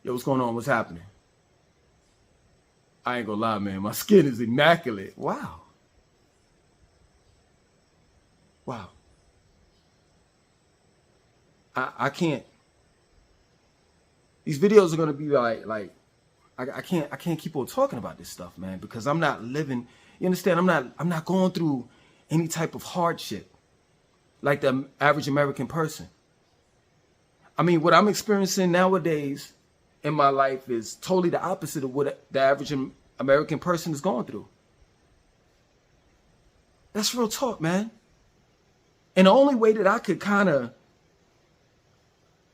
Yo, what's going on? What's happening? I ain't gonna lie, man. My skin is immaculate. Wow. Wow. I can't. These videos are gonna be I can't keep on talking about this stuff, man, because I'm not living. You understand? I'm not going through any type of hardship like the average American person. I mean, what I'm experiencing nowadays in my life is totally the opposite of what the average American person is going through. That's real talk, man. And the only way that I could kind of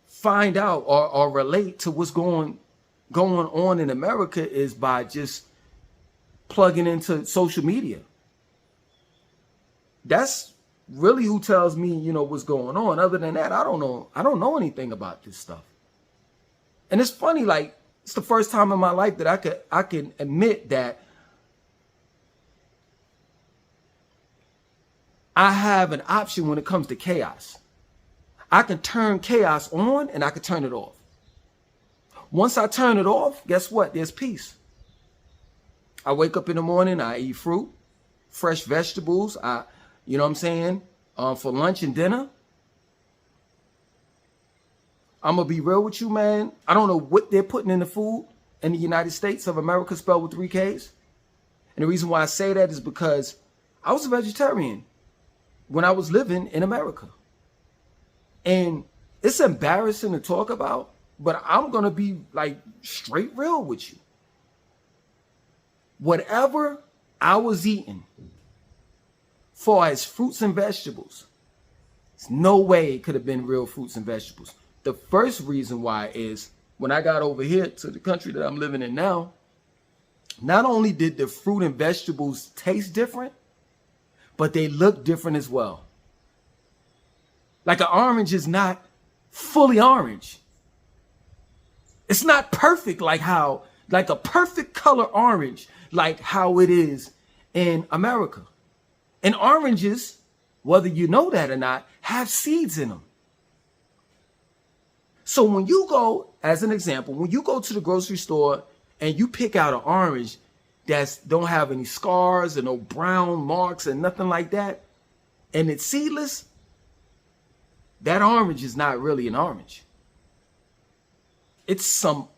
find out or relate to what's going on in America is by just plugging into social media. That's really who tells me, what's going on. Other than that, I don't know anything about this stuff. And it's funny, like, it's the first time in my life that I can admit that I have an option when it comes to chaos. I can turn chaos on and I can turn it off. Once I turn it off, guess what? There's peace. I wake up in the morning, I eat fruit, fresh vegetables, you know what I'm saying, for lunch and dinner. I'm going to be real with you, man. I don't know what they're putting in the food in the United States of America, spelled with 3 Ks. And the reason why I say that is because I was a vegetarian when I was living in America. And it's embarrassing to talk about, but I'm going to be like straight real with you. Whatever I was eating, far as fruits and vegetables, there's no way it could have been real fruits and vegetables. The first reason why is when I got over here to the country that I'm living in now, not only did the fruit and vegetables taste different, but they look different as well. Like an orange is not fully orange. It's not perfect like a perfect color orange, like how it is in America. And oranges, whether you know that or not, have seeds in them. So when you go, as an example, when you go to the grocery store and you pick out an orange that don't have any scars and no brown marks and nothing like that, and it's seedless, that orange is not really an orange. It's some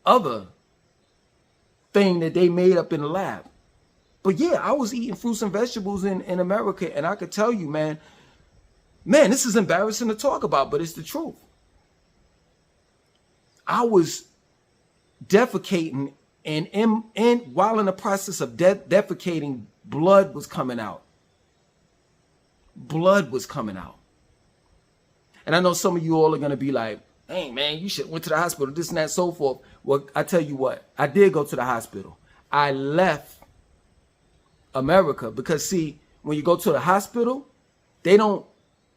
other thing that they made up in the lab. But yeah, I was eating fruits and vegetables in America, and I could tell you, man, this is embarrassing to talk about, but it's the truth. I was defecating, and while in the process of defecating, blood was coming out. Blood was coming out. And I know some of you all are going to be like, hey, man, you should went to the hospital, this and that, so forth. Well, I tell you what, I did go to the hospital. I left America because, see, when you go to the hospital, they don't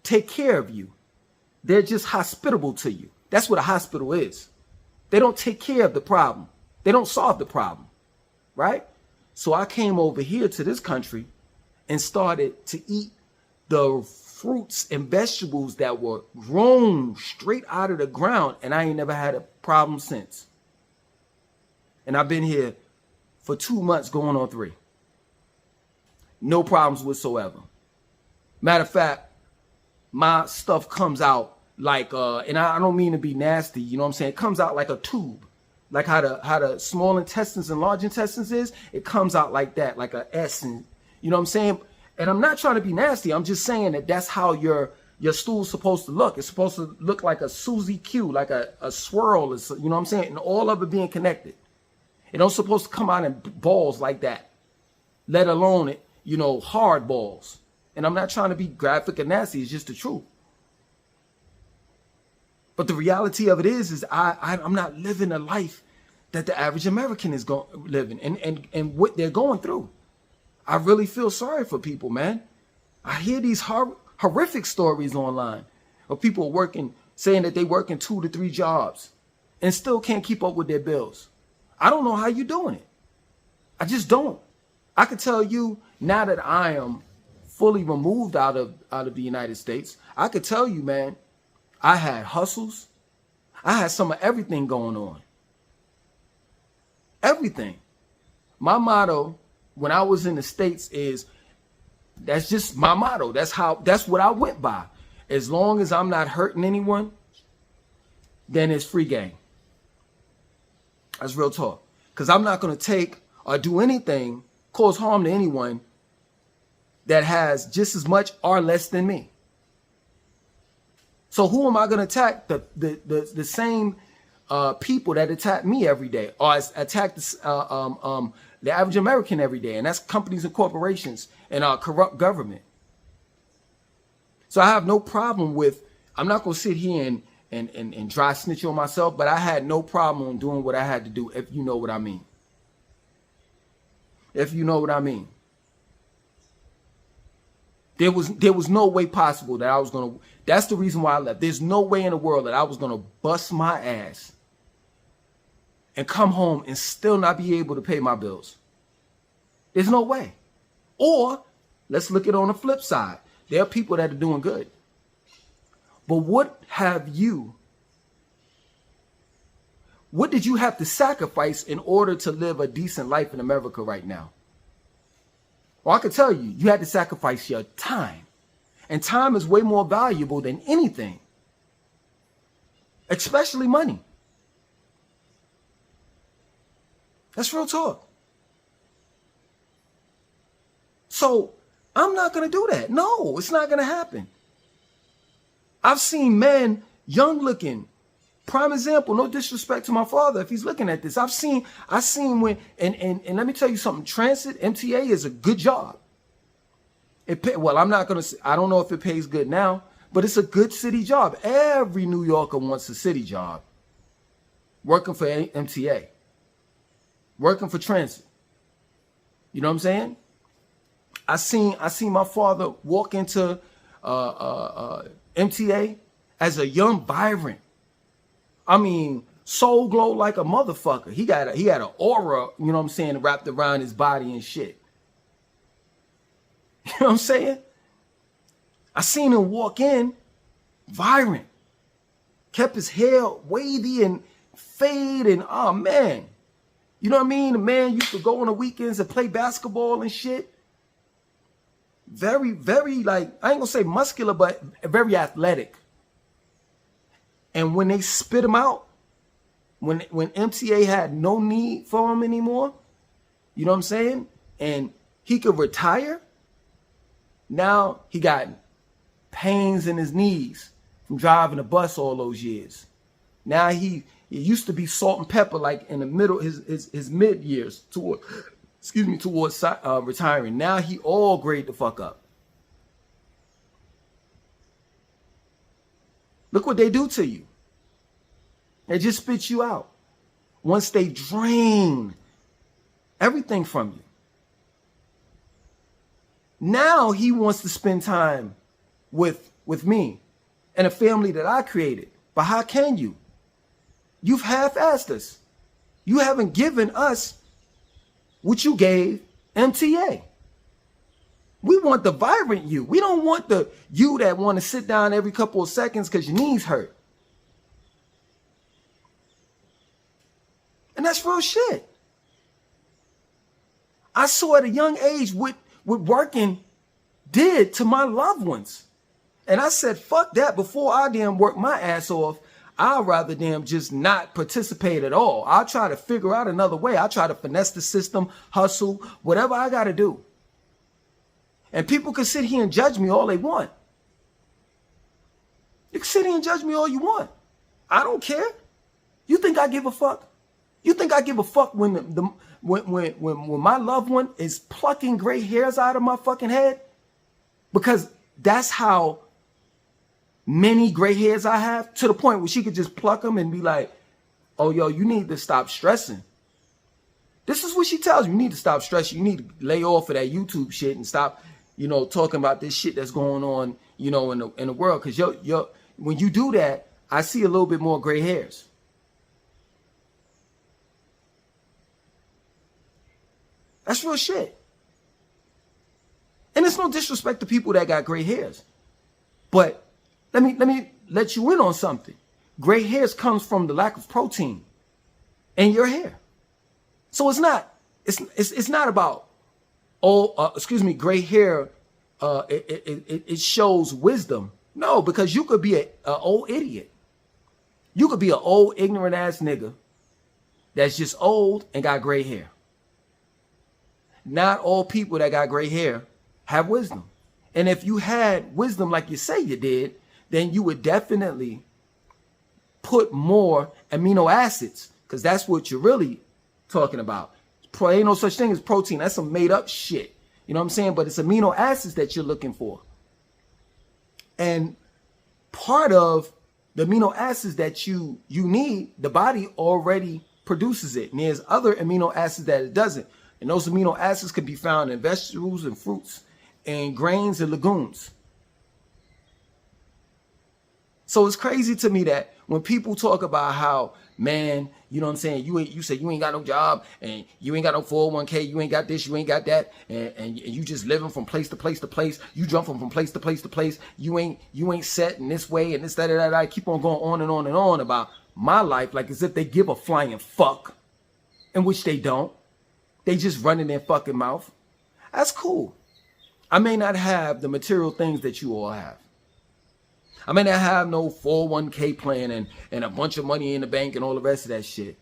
take care of you. They're just hospitable to you. That's what a hospital is. They don't take care of the problem. They don't solve the problem, right? So I came over here to this country and started to eat the fruits and vegetables that were grown straight out of the ground, and I ain't never had a problem since. And I've been here for 2 months going on 3. No problems whatsoever. Matter of fact, my stuff comes out like, and I don't mean to be nasty, you know what I'm saying? It comes out like a tube. Like how the small intestines and large intestines is, it comes out like that, like a S, and you know what I'm saying? And I'm not trying to be nasty. I'm just saying that that's how your stool's supposed to look. It's supposed to look like a Suzy Q, like a swirl, you know what I'm saying? And all of it being connected. It don't supposed to come out in balls like that, let alone, hard balls. And I'm not trying to be graphic and nasty. It's just the truth. But the reality of it is I'm not living a life that the average American is living and what they're going through. I really feel sorry for people, man. I hear these horrific stories online of people saying that they working 2 to 3 jobs and still can't keep up with their bills. I don't know how you're doing it. I just don't. I could tell you now that I am fully removed out of the United States, I could tell you, man, I had hustles. I had some of everything going on. everything. My motto when I was in the States is, that's just my motto. That's what I went by. As long as I'm not hurting anyone, then it's free game. That's real talk. Because I'm not going to take or do anything, cause harm to anyone that has just as much or less than me. So who am I going to attack? The same people that attack me every day, or attack the average American every day, and that's companies and corporations and our corrupt government. So I have no problem with, I'm not going to sit here and dry snitch on myself, but I had no problem doing what I had to do, if you know what I mean. If you know what I mean. There was no way possible that I was going to, that's the reason why I left. There's no way in the world that I was going to bust my ass and come home and still not be able to pay my bills. There's no way. Or let's look at it on the flip side. There are people that are doing good. But what did you have to sacrifice in order to live a decent life in America right now? Well, I can tell you, you had to sacrifice your time. And time is way more valuable than anything, especially money. That's real talk. So I'm not going to do that. No, it's not going to happen. I've seen men, young looking, prime example, no disrespect to my father if he's looking at this. I've seen when, and let me tell you something, transit, MTA is a good job. Well, I'm not going to, I don't know if it pays good now, but it's a good city job. Every New Yorker wants a city job. Working for MTA. Working for transit. You know what I'm saying? I seen my father walk into MTA as a young, vibrant, I mean, soul glow like a motherfucker. He had an aura, you know what I'm saying, wrapped around his body and shit. You know what I'm saying? I seen him walk in, vibrant, kept his hair wavy and fade, and oh man, you know what I mean? The man used to go on the weekends and play basketball and shit. Very, very, like, I ain't gonna say muscular, but very athletic. And when they spit him out, when MTA had no need for him anymore, you know what I'm saying? And he could retire. Now he got pains in his knees from driving the bus all those years. Now it used to be salt and pepper, like in the middle, his mid years towards retiring. Now he all grade the fuck up. Look what they do to you. They just spit you out. Once they drain everything from you. Now he wants to spend time with me and a family that I created. But how can you? You've half-assed us. You haven't given us what you gave MTA. We want the vibrant you. We don't want the you that want to sit down every couple of seconds because your knees hurt. And that's real shit. I saw at a young age what working did to my loved ones. And I said, fuck that. Before I damn work my ass off, I'd rather damn just not participate at all. I'll try to figure out another way. I'll try to finesse the system, hustle, whatever I got to do. And people can sit here and judge me all they want. You can sit here and judge me all you want. I don't care. You think I give a fuck? You think I give a fuck when when my loved one is plucking gray hairs out of my fucking head? Because that's how many gray hairs I have, to the point where she could just pluck them and be like, oh, yo, you need to stop stressing. This is what she tells me. You need to stop stressing. You need to lay off of that YouTube shit and stop, you know, talking about this shit that's going on, you know, in the world. Because when you do that, I see a little bit more gray hairs. That's real shit. And it's no disrespect to people that got gray hairs. But let me let you in on something. Gray hairs comes from the lack of protein in your hair. So it's not about gray hair. It shows wisdom. No, because you could be a old idiot. You could be an old ignorant ass nigga that's just old and got gray hair. Not all people that got gray hair have wisdom. And if you had wisdom like you say you did, then you would definitely put more amino acids, because that's what you're really talking about. Ain't no such thing as protein. That's some made up shit. You know what I'm saying? But it's amino acids that you're looking for. And part of the amino acids that you need, the body already produces it. And there's other amino acids that it doesn't. And those amino acids can be found in vegetables and fruits and grains and legumes. So it's crazy to me that when people talk about how, man, you know what I'm saying, you say you ain't got no job and you ain't got no 401k, you ain't got this, you ain't got that, and you just living from place to place to place, you jumping from place to place to place, you ain't set in this way and this, that, that, I keep on going on and on and on about my life, like as if they give a flying fuck, in which they don't. They just running their fucking mouth. That's cool. I may not have the material things that you all have. I may not have no 401k plan and a bunch of money in the bank and all the rest of that shit.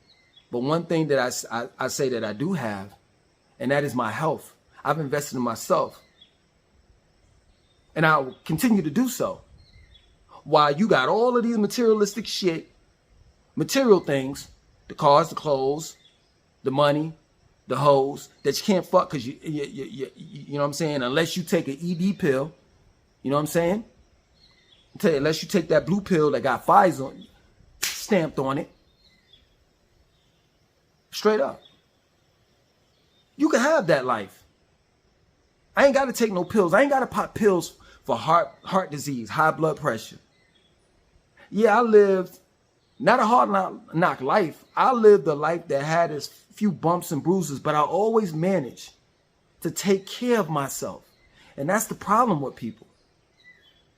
But one thing that I say that I do have, and that is my health. I've invested in myself. And I'll continue to do so. While you got all of these materialistic shit, material things, the cars, the clothes, the money, the hoes, that you can't fuck because you know what I'm saying? Unless you take an ED pill, you know what I'm saying? Unless you take that blue pill that got Pfizer stamped on it. Straight up. You can have that life. I ain't got to take no pills. I ain't got to pop pills for heart disease, high blood pressure. Yeah, I lived not a hard knock life. I lived a life that had its few bumps and bruises, but I always managed to take care of myself. And that's the problem with people.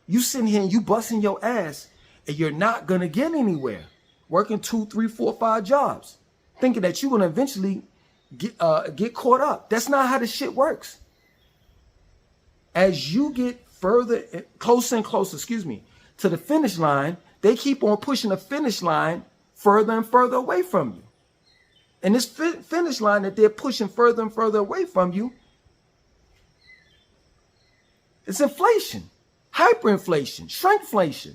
You sitting here and you busting your ass and you're not going to get anywhere. Working 2, 3, 4, 5 jobs. Thinking that you're going to eventually get caught up. That's not how this shit works. As you get closer and closer, to the finish line, they keep on pushing the finish line further and further away from you. And this finish line that they're pushing further and further away from you, it's inflation. Hyperinflation, shrinkflation.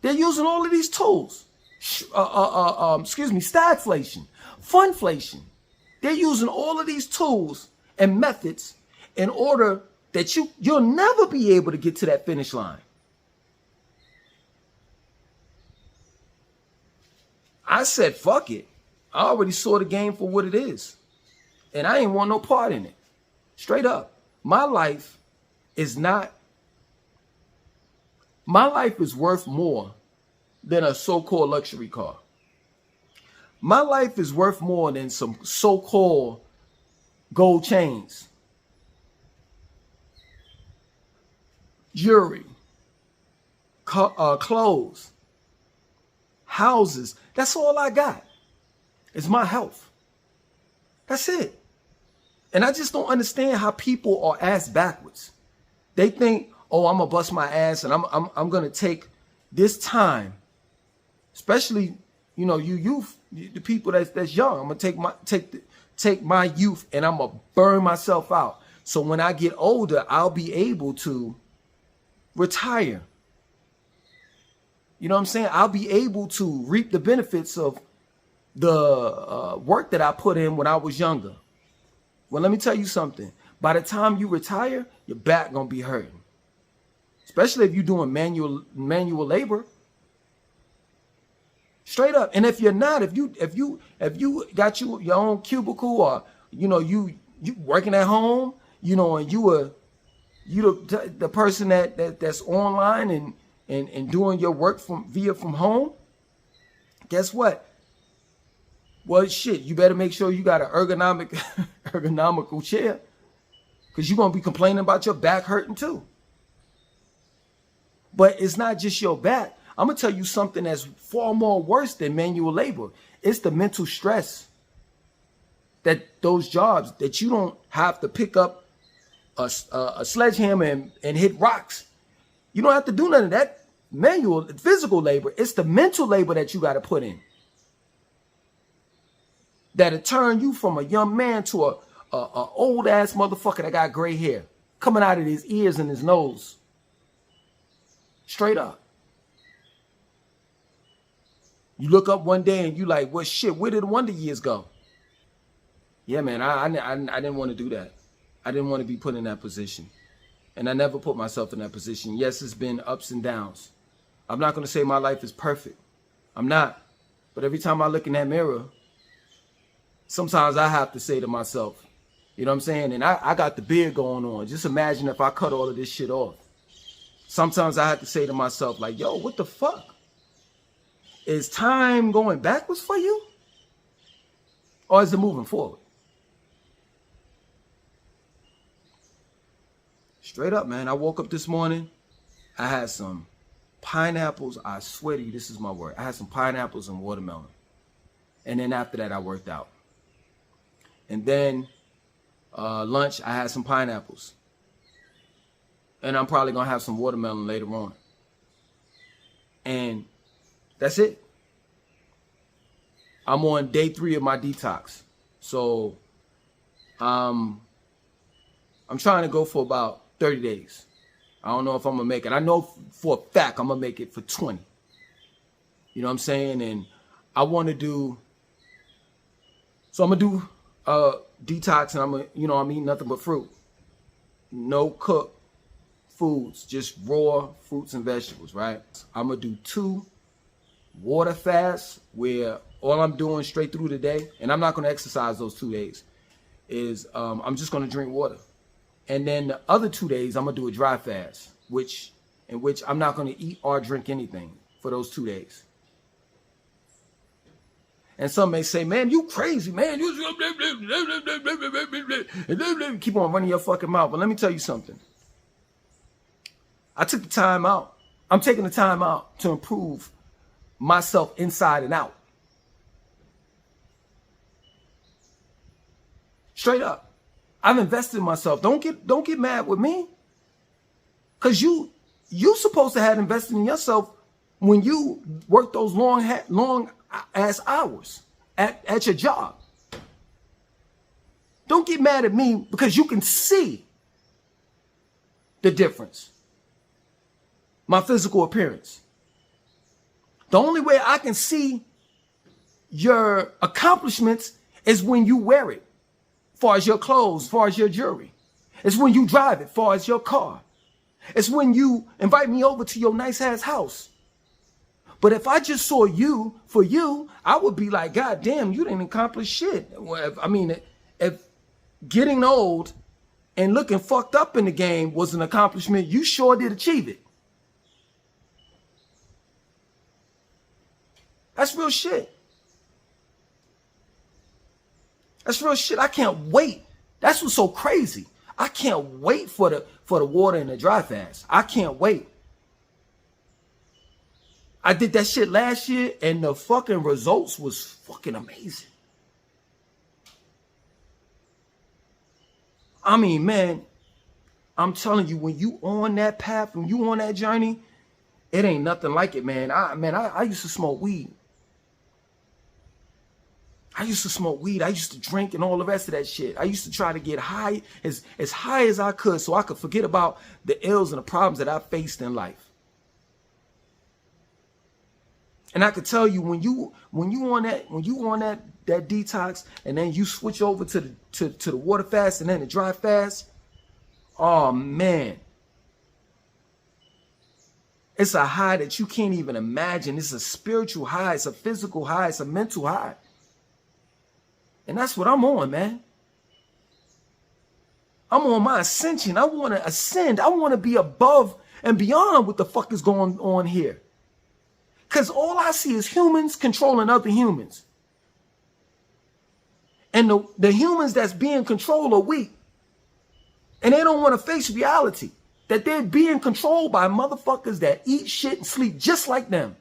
They're using all of these tools. Stagflation, funflation. They're using all of these tools and methods in order that you'll never be able to get to that finish line. I said, fuck it. I already saw the game for what it is. And I ain't want no part in it. Straight up. My life is worth more than a so-called luxury car. My life is worth more than some so-called gold chains, jewelry, clothes, houses. That's all I got. It's my health. That's it. And I just don't understand how people are ass backwards. They think, oh, I'm gonna bust my ass and I'm gonna take this time, especially, you know, you youth, the people that's young. I'm gonna take my youth and I'm gonna burn myself out. So when I get older, I'll be able to retire. You know what I'm saying? I'll be able to reap the benefits of the work that I put in when I was younger. Well, let me tell you something. By the time you retire, your back gonna be hurting. Especially if you're doing manual labor. Straight up. And if you're not, if you got your own cubicle, or you working at home, and you the person that's online and doing your work from home, guess what? Well, shit, you better make sure you got an ergonomical chair, because you're gonna be complaining about your back hurting too. But it's not just your back. I'm going to tell you something that's far more worse than manual labor. It's the mental stress. that those jobs that you don't have to pick up a sledgehammer and hit rocks. You don't have to do none of that manual, physical labor. It's the mental labor that you got to put in. That'll turn you from a young man to a old ass motherfucker that got gray hair coming out of his ears and his nose. Straight up. You look up one day and you like, well, shit, where did the Wonder Years go? Yeah, man, I didn't want to do that. I didn't want to be put in that position. And I never put myself in that position. Yes, it's been ups and downs. I'm not going to say my life is perfect. I'm not. But every time I look in that mirror, sometimes I have to say to myself, you know what I'm saying? And I got the beard going on. Just imagine if I cut all of this shit off. Sometimes I have to say to myself, like, yo, what the fuck? Is time going backwards for you? Or is it moving forward? Straight up, man. I woke up this morning. I had some pineapples. I swear to you, this is my word. I had some pineapples and watermelon. And then after that, I worked out. And then lunch, I had some pineapples. And I'm probably going to have some watermelon later on. And that's it. I'm on day 3 of my detox. So I'm trying to go for about 30 days. I don't know if I'm going to make it. I know for a fact I'm going to make it for 20. You know what I'm saying? And I want to do, so I'm going to do detox, and I'm eating nothing but fruit. No cooked foods, just raw fruits and vegetables, right? I'm going to do 2 water fasts where all I'm doing straight through the day, and I'm not going to exercise those 2 days, is I'm just going to drink water. And then the other 2 days, I'm going to do a dry fast, in which I'm not going to eat or drink anything for those 2 days. And some may say, man, you crazy, man. You keep on running your fucking mouth. But let me tell you something. I took the time out. I'm taking the time out to improve myself inside and out. Straight up. I've invested in myself. Don't get mad with me. Cause you supposed to have invested in yourself when you work those long ass hours at your job. Don't get mad at me because you can see the difference. My physical appearance. The only way I can see your accomplishments is when you wear it. Far as your clothes, far as your jewelry. It's when you drive it, far as your car. It's when you invite me over to your nice ass house. But if I just saw you for you, I would be like, God damn, you didn't accomplish shit. If getting old and looking fucked up in the game was an accomplishment, you sure did achieve it. That's real shit. That's real shit. I can't wait. That's what's so crazy. I can't wait for the water and the dry fast. I can't wait. I did that shit last year and the fucking results was fucking amazing. I mean, man, I'm telling you, when you on that path, when you on that journey, it ain't nothing like it, man. I used to smoke weed. I used to smoke weed. I used to drink and all the rest of that shit. I used to try to get high as high as I could so I could forget about the ills and the problems that I faced in life. And I could tell you when you on that detox and then you switch over to the water fast and then the dry fast, oh man. It's a high that you can't even imagine. It's a spiritual high, it's a physical high, it's a mental high. And that's what I'm on, man. I'm on my ascension. I want to ascend. I want to be above and beyond what the fuck is going on here. Because all I see is humans controlling other humans. And the humans that's being controlled are weak. And they don't want to face reality. That they're being controlled by motherfuckers that eat shit and sleep just like them.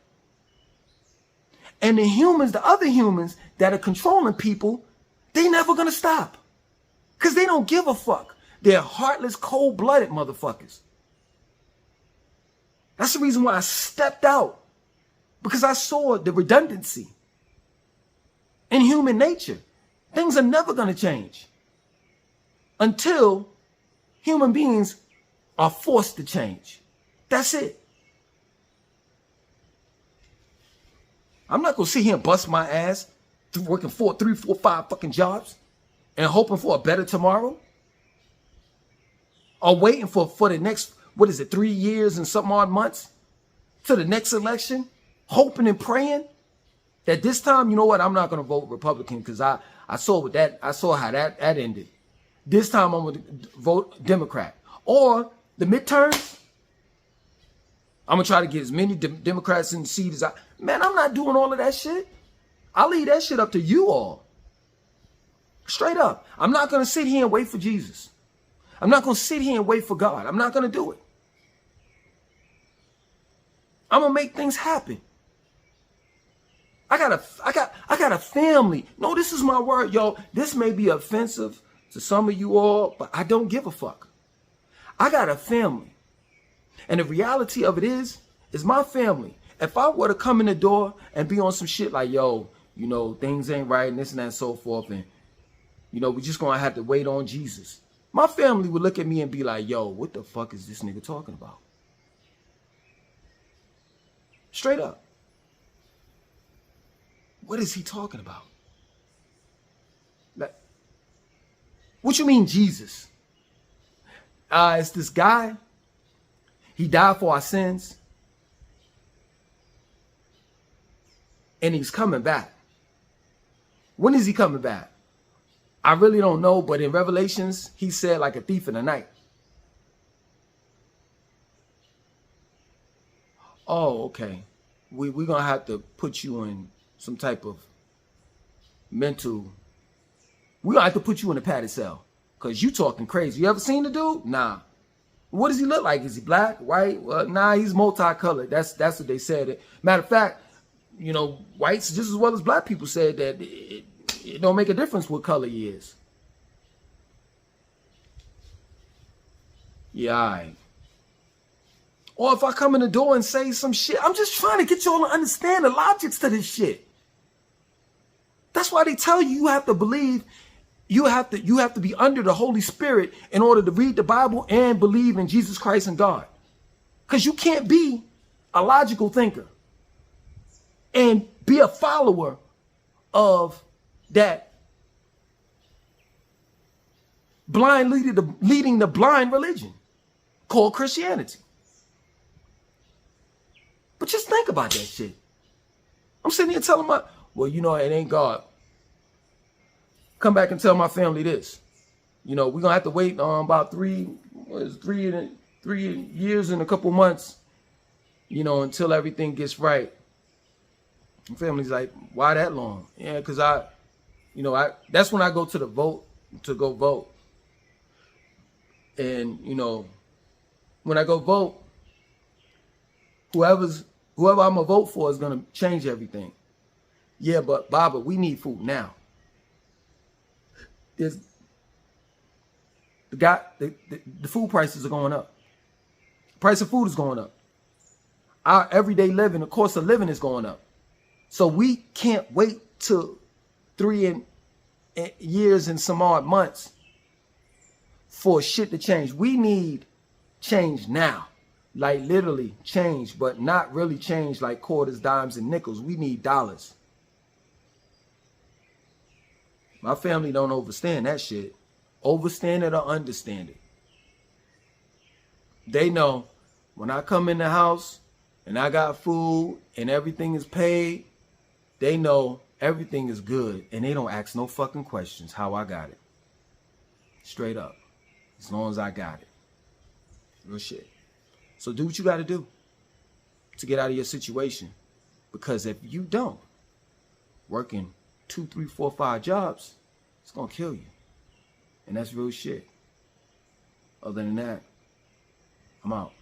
And the humans, the other humans that are controlling people, They never gonna stop. Because they don't give a fuck. They're heartless, cold-blooded motherfuckers. That's the reason why I stepped out. Because I saw the redundancy in human nature. Things are never gonna change until human beings are forced to change. That's it. I'm not gonna sit here and bust my ass working 3, 4, 5 fucking jobs and hoping for a better tomorrow, or waiting for the next, 3 years and some odd months to the next election, hoping and praying that this time, you know what, I'm not gonna vote Republican because I saw how that ended. This time I'm gonna vote Democrat. Or the midterms, I'm gonna try to get as many Democrats in the seat as man, I'm not doing all of that shit. I'll leave that shit up to you all. Straight up. I'm not going to sit here and wait for Jesus. I'm not going to sit here and wait for God. I'm not going to do it. I'm going to make things happen. I got a family. No, this is my word, yo. This may be offensive to some of you all, but I don't give a fuck. I got a family. And the reality of it is my family. If I were to come in the door and be on some shit like, yo, you know, things ain't right and this and that and so forth, and, you know, we just gonna have to wait on Jesus, my family would look at me and be like, yo, what the fuck is this nigga talking about? Straight up. What is he talking about? Like, what you mean Jesus? It's this guy. He died for our sins. And he's coming back. When is he coming back? I really don't know, but in Revelations, he said like a thief in the night. Oh, okay. We're going to have to put you in some type of mental... We're going to have to put you in a padded cell. Because you talking crazy. You ever seen the dude? Nah. What does he look like? Is he black, white? Well, nah, he's multicolored. That's what they said. Matter of fact, you know, whites just as well as black people said that it don't make a difference what color he is. Yeah, all right. Or if I come in the door and say some shit, I'm just trying to get y'all to understand the logics to this shit. That's why they tell you you have to believe, you have to be under the Holy Spirit in order to read the Bible and believe in Jesus Christ and God. Because you can't be a logical thinker and be a follower of that leading the blind religion called Christianity. But just think about that shit. I'm sitting here telling well, you know, it ain't God. Come back and tell my family this. You know, we're going to have to wait about 3 years and a couple months, you know, until everything gets right. My family's like, why that long? Yeah, because that's when I go to the vote, to go vote. And, you know, when I go vote, whoever I'm going to vote for is going to change everything. Yeah, but Baba, we need food now. The food prices are going up. The price of food is going up. Our everyday living, the cost of living is going up. So we can't wait till 3 years and some odd months for shit to change. We need change now. Like literally change, but not really change like quarters, dimes, and nickels. We need dollars. My family don't understand that shit. Overstand it or understand it. They know when I come in the house and I got food and everything is paid, they know everything is good and they don't ask no fucking questions how I got it. Straight up. As long as I got it. Real shit. So do what you got to do to get out of your situation. Because if you don't, working 2, 3, 4, 5 jobs, it's going to kill you. And that's real shit. Other than that, I'm out.